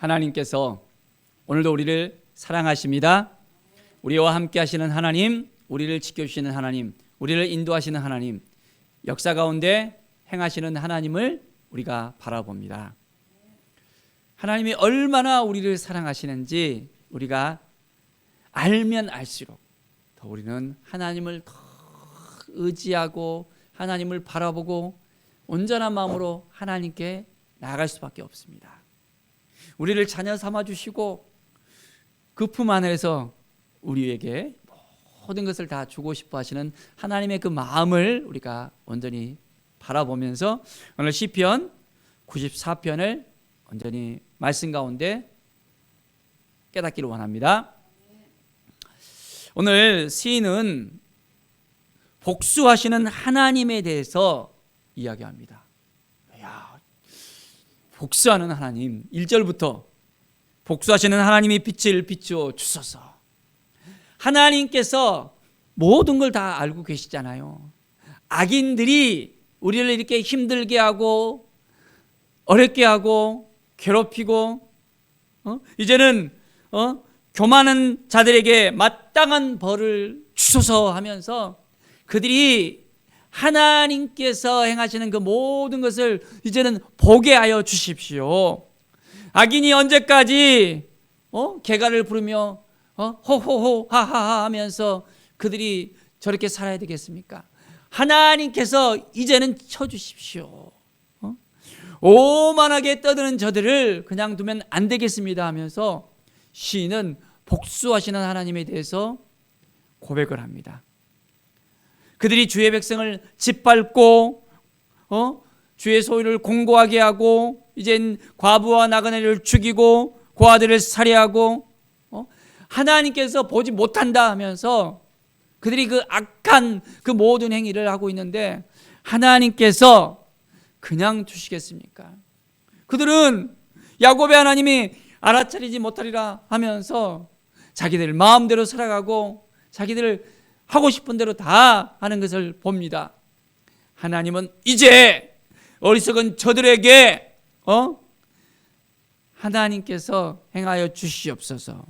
하나님께서 오늘도 우리를 사랑하십니다. 우리와 함께 하시는 하나님, 우리를 지켜주시는 하나님, 우리를 인도하시는 하나님, 역사 가운데 행하시는 하나님을 우리가 바라봅니다. 하나님이 얼마나 우리를 사랑하시는지 우리가 알면 알수록 더 우리는 하나님을 더 의지하고 하나님을 바라보고 온전한 마음으로 하나님께 나아갈 수밖에 없습니다. 우리를 자녀 삼아주시고 그 품 안에서 우리에게 모든 것을 다 주고 싶어 하시는 하나님의 그 마음을 우리가 온전히 바라보면서 오늘 시편 94편을 온전히 말씀 가운데 깨닫기를 원합니다. 오늘 시인은 복수하시는 하나님에 대해서 이야기합니다. 복수하는 하나님, 1절부터 복수하시는 하나님이 빛을 비추어 주소서. 하나님께서 모든 걸 다 알고 계시잖아요. 악인들이 우리를 이렇게 힘들게 하고 어렵게 하고 괴롭히고 이제는 교만한 자들에게 마땅한 벌을 주소서 하면서 그들이 하나님께서 행하시는 그 모든 것을 이제는 보게 하여 주십시오. 악인이 언제까지 개가를 부르며 호호호 하하하 하면서 그들이 저렇게 살아야 되겠습니까? 하나님께서 이제는 쳐주십시오. 오만하게 떠드는 저들을 그냥 두면 안 되겠습니다 하면서 시인은 복수하시는 하나님에 대해서 고백을 합니다. 그들이 주의 백성을 짓밟고 주의 소유를 공고하게 하고 이젠 과부와 나그네를 죽이고 고아들을 살해하고 하나님께서 보지 못한다 하면서 그들이 그 악한 그 모든 행위를 하고 있는데 하나님께서 그냥 두시겠습니까? 그들은 야곱의 하나님이 알아차리지 못하리라 하면서 자기들 마음대로 살아가고 자기들 하고 싶은 대로 다 하는 것을 봅니다. 하나님은 이제 어리석은 저들에게 하나님께서 행하여 주시옵소서.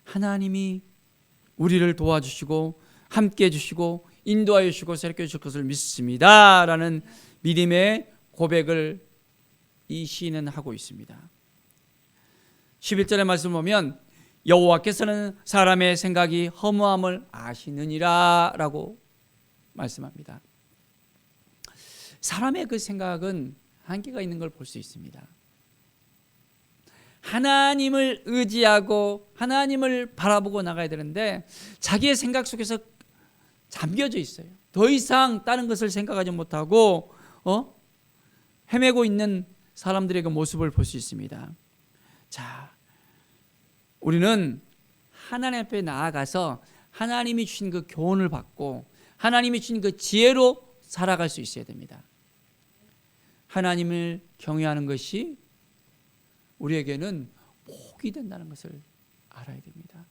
하나님이 우리를 도와주시고 함께 해주시고 인도하여 주시고 새롭게 해주실 것을 믿습니다 라는 믿음의 고백을 이 시인은 하고 있습니다. 11절의 말씀 보면 여호와께서는 사람의 생각이 허무함을 아시느니라 라고 말씀합니다. 사람의 그 생각은 한계가 있는 걸 볼 수 있습니다. 하나님을 의지하고 하나님을 바라보고 나가야 되는데 자기의 생각 속에서 잠겨져 있어요. 더 이상 다른 것을 생각하지 못하고 헤매고 있는 사람들의 그 모습을 볼 수 있습니다. 자, 우리는 하나님 앞에 나아가서 하나님이 주신 그 교훈을 받고 하나님이 주신 그 지혜로 살아갈 수 있어야 됩니다. 하나님을 경외하는 것이 우리에게는 복이 된다는 것을 알아야 됩니다.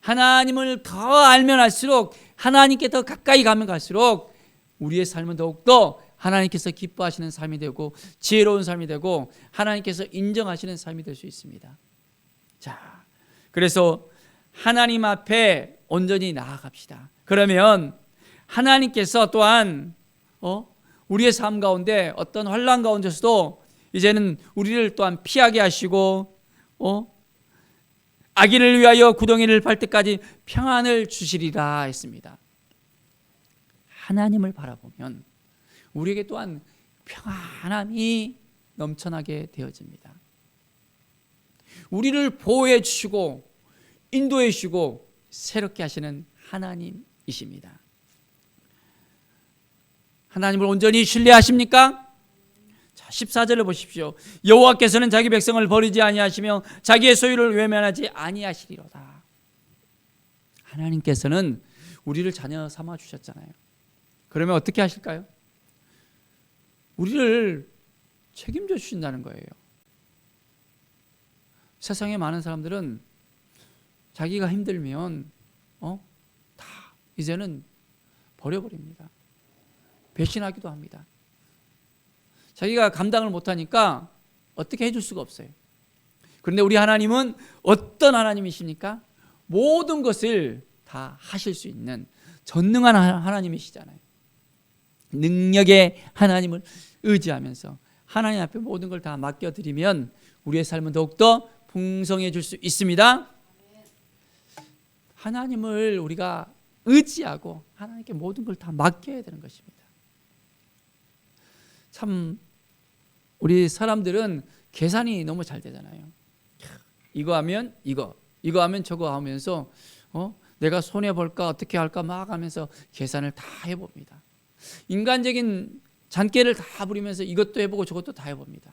하나님을 더 알면 알수록 하나님께 더 가까이 가면 갈수록 우리의 삶은 더욱더 하나님께서 기뻐하시는 삶이 되고 지혜로운 삶이 되고 하나님께서 인정하시는 삶이 될 수 있습니다. 자, 그래서 하나님 앞에 온전히 나아갑시다. 그러면 하나님께서 또한 우리의 삶 가운데 어떤 환난 가운데서도 이제는 우리를 또한 피하게 하시고 악인을 위하여 구덩이를 밟을 때까지 평안을 주시리라 했습니다. 하나님을 바라보면 우리에게 또한 평안함이 넘쳐나게 되어집니다. 우리를 보호해 주시고 인도해 주시고 새롭게 하시는 하나님이십니다. 하나님을 온전히 신뢰하십니까? 14절을 보십시오. 여호와께서는 자기 백성을 버리지 아니하시며 자기의 소유를 외면하지 아니하시리로다. 하나님께서는 우리를 자녀 삼아 주셨잖아요. 그러면 어떻게 하실까요? 우리를 책임져 주신다는 거예요. 세상에 많은 사람들은 자기가 힘들면 다 이제는 버려버립니다. 배신하기도 합니다. 자기가 감당을 못하니까 어떻게 해줄 수가 없어요. 그런데 우리 하나님은 어떤 하나님이십니까? 모든 것을 다 하실 수 있는 전능한 하나님이시잖아요. 능력의 하나님을 의지하면서 하나님 앞에 모든 걸 다 맡겨드리면 우리의 삶은 더욱더 풍성해질 수 있습니다. 하나님을 우리가 의지하고 하나님께 모든 걸 다 맡겨야 되는 것입니다. 참 우리 사람들은 계산이 너무 잘 되잖아요. 이거 하면 이거 하면 저거 하면서 내가 손해볼까 어떻게 할까 막 하면서 계산을 다 해봅니다. 인간적인 잔꾀를 다 부리면서 이것도 해보고 저것도 다 해봅니다.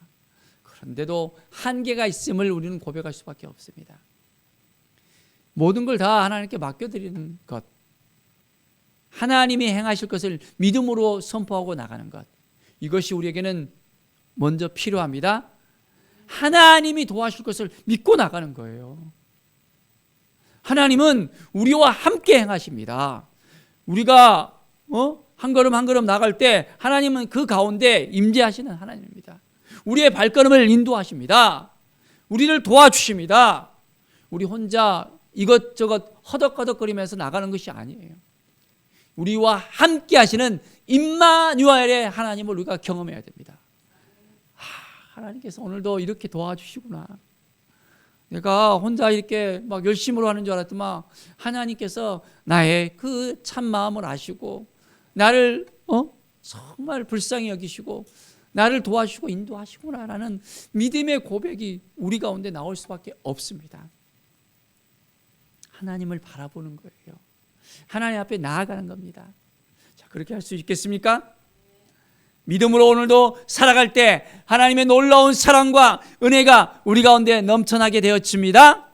그런데도 한계가 있음을 우리는 고백할 수밖에 없습니다. 모든 걸 다 하나님께 맡겨드리는 것, 하나님이 행하실 것을 믿음으로 선포하고 나가는 것, 이것이 우리에게는 먼저 필요합니다. 하나님이 도와줄 것을 믿고 나가는 거예요. 하나님은 우리와 함께 행하십니다. 우리가 한 걸음 한 걸음 나갈 때 하나님은 그 가운데 임재하시는 하나님입니다. 우리의 발걸음을 인도하십니다. 우리를 도와주십니다. 우리 혼자 이것저것 허덕허덕거리면서 나가는 것이 아니에요. 우리와 함께 하시는 임마누엘의 하나님을 우리가 경험해야 됩니다. 하나님께서 오늘도 이렇게 도와주시구나. 내가 혼자 이렇게 막 열심으로 하는 줄 알았더만 하나님께서 나의 그 참 마음을 아시고 나를 정말 불쌍히 여기시고 나를 도와주시고 인도하시구나라는 믿음의 고백이 우리 가운데 나올 수밖에 없습니다. 하나님을 바라보는 거예요. 하나님 앞에 나아가는 겁니다. 자, 그렇게 할 수 있겠습니까? 믿음으로 오늘도 살아갈 때 하나님의 놀라운 사랑과 은혜가 우리 가운데 넘쳐나게 되어집니다.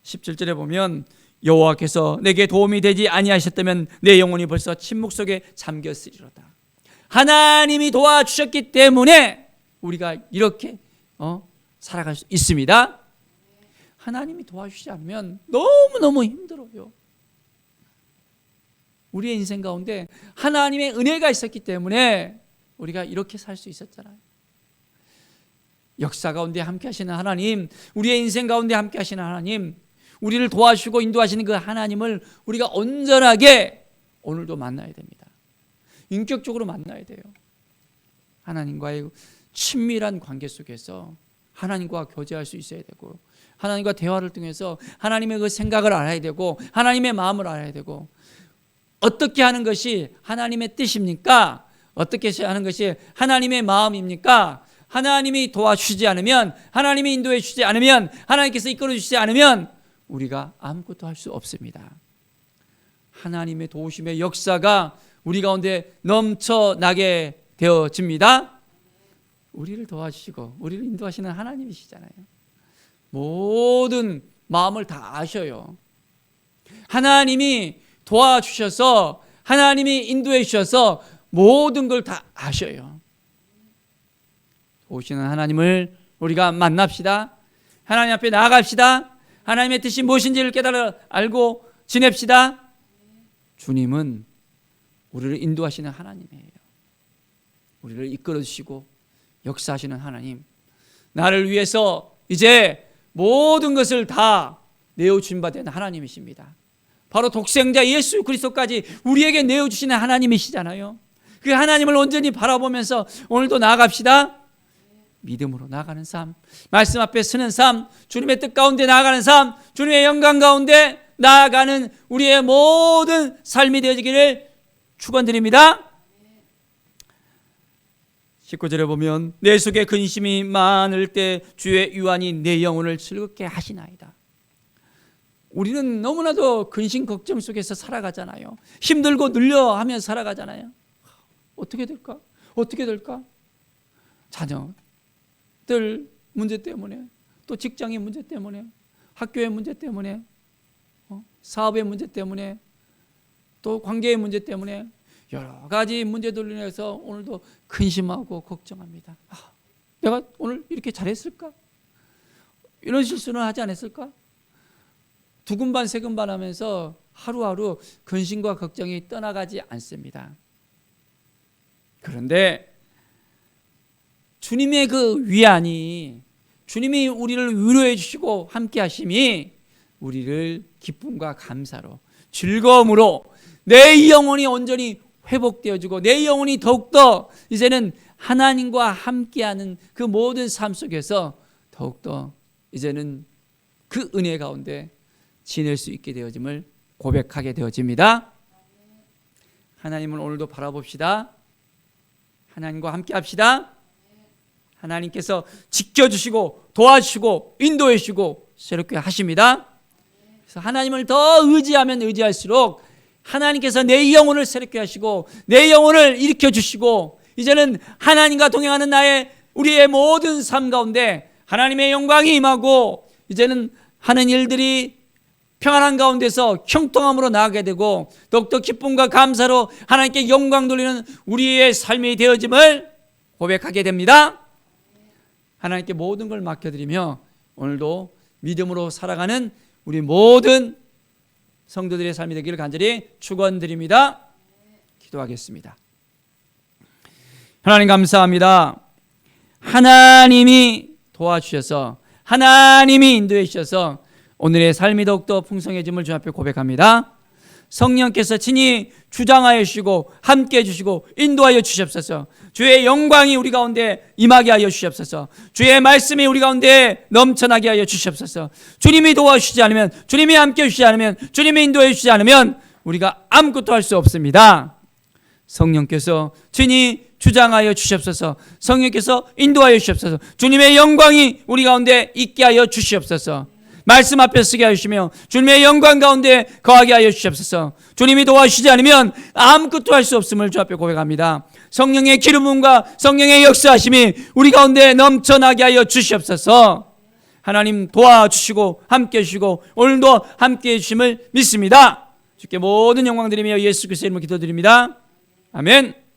17절에 보면 여호와께서 내게 도움이 되지 아니하셨다면 내 영혼이 벌써 침묵 속에 잠겼으리로다. 하나님이 도와주셨기 때문에 우리가 이렇게 살아갈 수 있습니다. 하나님이 도와주시지 않으면 너무너무 힘들어요. 우리의 인생 가운데 하나님의 은혜가 있었기 때문에 우리가 이렇게 살 수 있었잖아요. 역사 가운데 함께 하시는 하나님, 우리의 인생 가운데 함께 하시는 하나님, 우리를 도와주시고 인도하시는 그 하나님을 우리가 온전하게 오늘도 만나야 됩니다. 인격적으로 만나야 돼요. 하나님과의 친밀한 관계 속에서 하나님과 교제할 수 있어야 되고 하나님과 대화를 통해서 하나님의 그 생각을 알아야 되고 하나님의 마음을 알아야 되고 어떻게 하는 것이 하나님의 뜻입니까? 어떻게 하는 것이 하나님의 마음입니까? 하나님이 도와주시지 않으면, 하나님이 인도해 주시지 않으면, 하나님께서 이끌어 주시지 않으면 우리가 아무것도 할 수 없습니다. 하나님의 도우심의 역사가 우리 가운데 넘쳐나게 되어집니다. 우리를 도와주시고 우리를 인도하시는 하나님이시잖아요. 모든 마음을 다 아셔요. 하나님이 도와주셔서 하나님이 인도해 주셔서 모든 걸 다 아셔요. 오시는 하나님을 우리가 만납시다. 하나님 앞에 나아갑시다. 하나님의 뜻이 무엇인지를 깨달아 알고 지냅시다. 주님은 우리를 인도하시는 하나님이에요. 우리를 이끌어 주시고 역사하시는 하나님, 나를 위해서 이제 모든 것을 다 내어주신 바 된 하나님이십니다. 바로 독생자 예수 그리스도까지 우리에게 내어주시는 하나님이시잖아요. 그 하나님을 온전히 바라보면서 오늘도 나아갑시다. 믿음으로 나아가는 삶, 말씀 앞에 서는 삶, 주님의 뜻 가운데 나아가는 삶, 주님의 영광 가운데 나아가는 우리의 모든 삶이 되어지기를 축원드립니다. 19절에 보면 내 속에 근심이 많을 때 주의 유한이 내 영혼을 즐겁게 하시나이다. 우리는 너무나도 근심 걱정 속에서 살아가잖아요. 힘들고 눌려하며 살아가잖아요. 어떻게 될까? 어떻게 될까? 자녀들 문제 때문에, 또 직장의 문제 때문에, 학교의 문제 때문에, 사업의 문제 때문에, 또 관계의 문제 때문에 여러 가지 문제들로 인해서 오늘도 근심하고 걱정합니다. 내가 오늘 이렇게 잘했을까? 이런 실수는 하지 않았을까? 두근반 세근반 하면서 하루하루 근심과 걱정이 떠나가지 않습니다. 그런데 주님의 그 위안이, 주님이 우리를 위로해 주시고 함께 하심이 우리를 기쁨과 감사로, 즐거움으로 내 영혼이 온전히 회복되어지고 내 영혼이 더욱더 이제는 하나님과 함께하는 그 모든 삶 속에서 더욱더 이제는 그 은혜 가운데 지낼 수 있게 되어짐을 고백하게 되어집니다. 하나님을 오늘도 바라봅시다. 하나님과 함께 합시다. 하나님께서 지켜주시고 도와주시고 인도해 주시고 새롭게 하십니다. 그래서 하나님을 더 의지하면 의지할수록 하나님께서 내 영혼을 새롭게 하시고 내 영혼을 일으켜 주시고 이제는 하나님과 동행하는 우리의 모든 삶 가운데 하나님의 영광이 임하고 이제는 하는 일들이 평안한 가운데서 형통함으로 나아가게 되고 더욱더 기쁨과 감사로 하나님께 영광 돌리는 우리의 삶이 되어짐을 고백하게 됩니다. 하나님께 모든 걸 맡겨드리며 오늘도 믿음으로 살아가는 우리 모든 성도들의 삶이 되기를 간절히 축원드립니다. 기도하겠습니다. 하나님 감사합니다. 하나님이 도와주셔서 하나님이 인도해 주셔서 오늘의 삶이 더욱더 풍성해짐을 주 앞에 고백합니다. 성령께서 친히 주장하여 주시고 함께해 주시고 인도하여 주시옵소서. 주의 영광이 우리 가운데 임하게 하여 주시옵소서. 주의 말씀이 우리 가운데 넘쳐나게 하여 주시옵소서. 주님이 도와주시지 않으면, 주님이 함께해 주시지 않으면, 주님이 인도해 주시지 않으면 우리가 아무것도 할 수 없습니다. 성령께서 친히 주장하여 주시옵소서. 성령께서 인도하여 주시옵소서. 주님의 영광이 우리 가운데 있게 하여 주시옵소서. 말씀 앞에 서게 하시며 주님의 영광 가운데 거하게 하여 주시옵소서. 주님이 도와주시지 않으면 아무것도 할 수 없음을 주 앞에 고백합니다. 성령의 기름 부음과 성령의 역사하심이 우리 가운데 넘쳐나게 하여 주시옵소서. 하나님 도와주시고 함께해 주시고 오늘도 함께해 주심을 믿습니다. 주께 모든 영광 드리며 예수 그리스도의 이름으로 기도드립니다. 아멘.